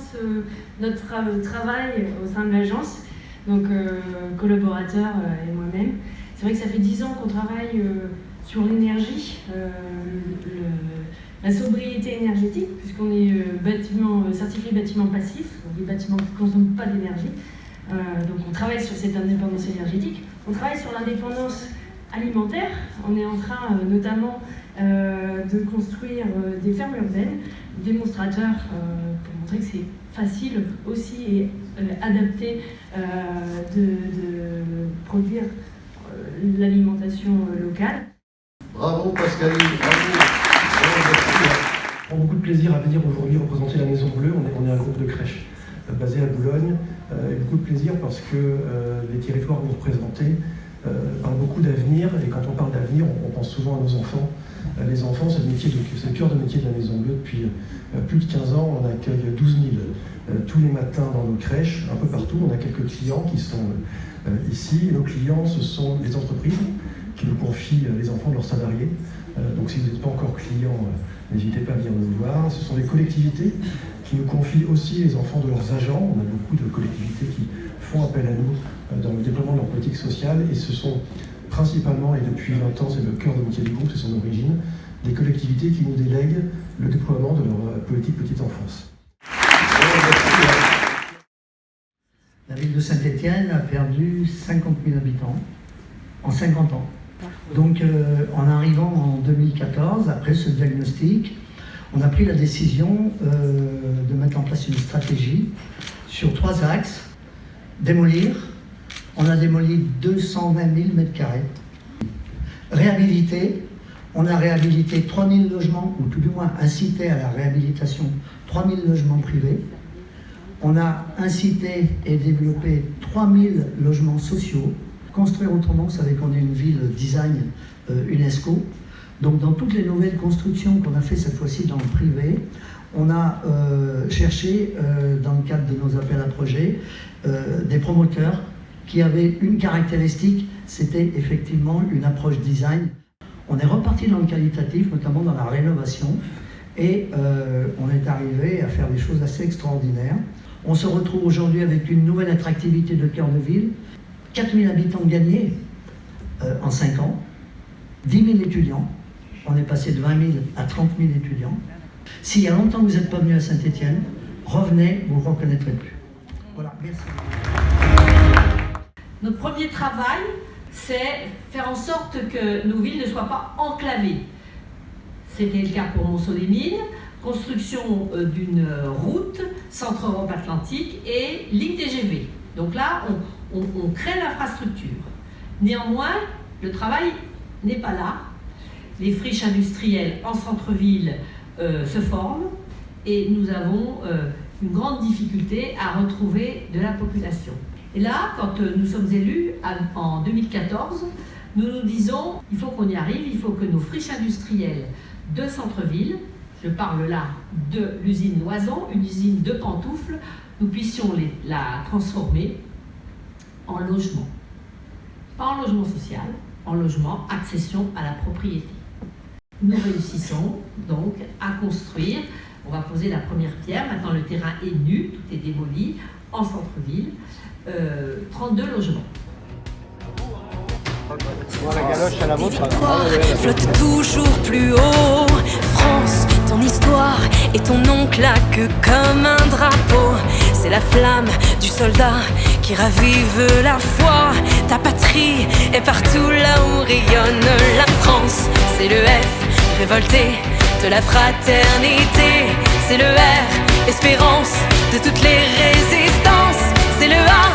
commence notre travail au sein de l'agence, donc collaborateurs et moi-même. C'est vrai que ça fait 10 ans qu'on travaille sur l'énergie, la sobriété énergétique, puisqu'on est certifié bâtiment passif, donc des bâtiments qui ne consomment pas d'énergie. Donc on travaille sur cette indépendance énergétique. On travaille sur l'indépendance alimentaire. On est en train notamment de construire des fermes urbaines, démonstrateurs pour montrer que c'est facile aussi et adapté de produire l'alimentation locale. Bravo Pascaline, bravo. On prend beaucoup de plaisir à venir aujourd'hui représenter la Maison Bleue. On est un groupe de crèches basé à Boulogne. Et beaucoup de plaisir parce que les territoires que vous représentez parlent beaucoup d'avenir. Et quand on parle d'avenir, on pense souvent à nos enfants. Les enfants, c'est le cœur de métier de la Maison Bleue. Depuis plus de 15 ans, on accueille 12 000 tous les matins dans nos crèches, un peu partout. On a quelques clients qui sont ici. Nos clients, ce sont les entreprises qui nous confient les enfants de leurs salariés. Donc si vous n'êtes pas encore client, n'hésitez pas à venir nous voir. Ce sont les collectivités qui nous confient aussi les enfants de leurs agents. On a beaucoup de collectivités qui font appel à nous dans le déploiement de leur politique sociale. Et ce sont principalement, et depuis 20 ans, c'est le cœur de métier du groupe, c'est son origine, des collectivités qui nous délèguent le déploiement de leur politique petite enfance. La ville de Saint-Étienne a perdu 50 000 habitants en 50 ans. Donc en arrivant en 2014, après ce diagnostic, on a pris la décision de mettre en place une stratégie sur 3 axes. Démolir, on a démoli 220 000 m². Réhabiliter, on a réhabilité 3 000 logements, ou tout du moins incité à la réhabilitation 3 000 logements privés. On a incité et développé 3 000 logements sociaux. Construire autrement, vous savez qu'on est une ville design UNESCO. Donc dans toutes les nouvelles constructions qu'on a fait cette fois-ci dans le privé, on a cherché, dans le cadre de nos appels à projets, des promoteurs qui avaient une caractéristique, c'était effectivement une approche design. On est reparti dans le qualitatif, notamment dans la rénovation, et on est arrivé à faire des choses assez extraordinaires. On se retrouve aujourd'hui avec une nouvelle attractivité de cœur de ville, 4 000 habitants gagnés en 5 ans, 10 000 étudiants, on est passé de 20 000 à 30 000 étudiants. S'il y a longtemps que vous n'êtes pas venu à Saint-Étienne, revenez, vous ne reconnaîtrez plus. Voilà, merci. Notre premier travail, c'est faire en sorte que nos villes ne soient pas enclavées. C'était le cas pour Monceau-les-Mines, construction d'une route, Centre Europe Atlantique et ligne TGV. Donc là, on crée l'infrastructure. Néanmoins, le travail n'est pas là. Les friches industrielles en centre-ville se forment et nous avons une grande difficulté à retrouver de la population. Et là, quand nous sommes élus en 2014, nous nous disons il faut qu'on y arrive, il faut que nos friches industrielles de centre-ville, je parle là de l'usine Loison, une usine de pantoufles, nous puissions la transformer en logement. Pas en logement social, en logement accession à la propriété. Nous réussissons donc à construire, on va poser la première pierre, maintenant le terrain est nu, tout est démoli, en centre-ville, 32 logements. Tes victoires flottent toujours plus haut. France, ton histoire et ton nom claquent comme un drapeau. C'est la flamme du soldat qui ravive la foi. Ta patrie est partout là où rayonne la France. C'est le F, révolté de la fraternité. C'est le R, espérance de toutes les résistances. C'est le A,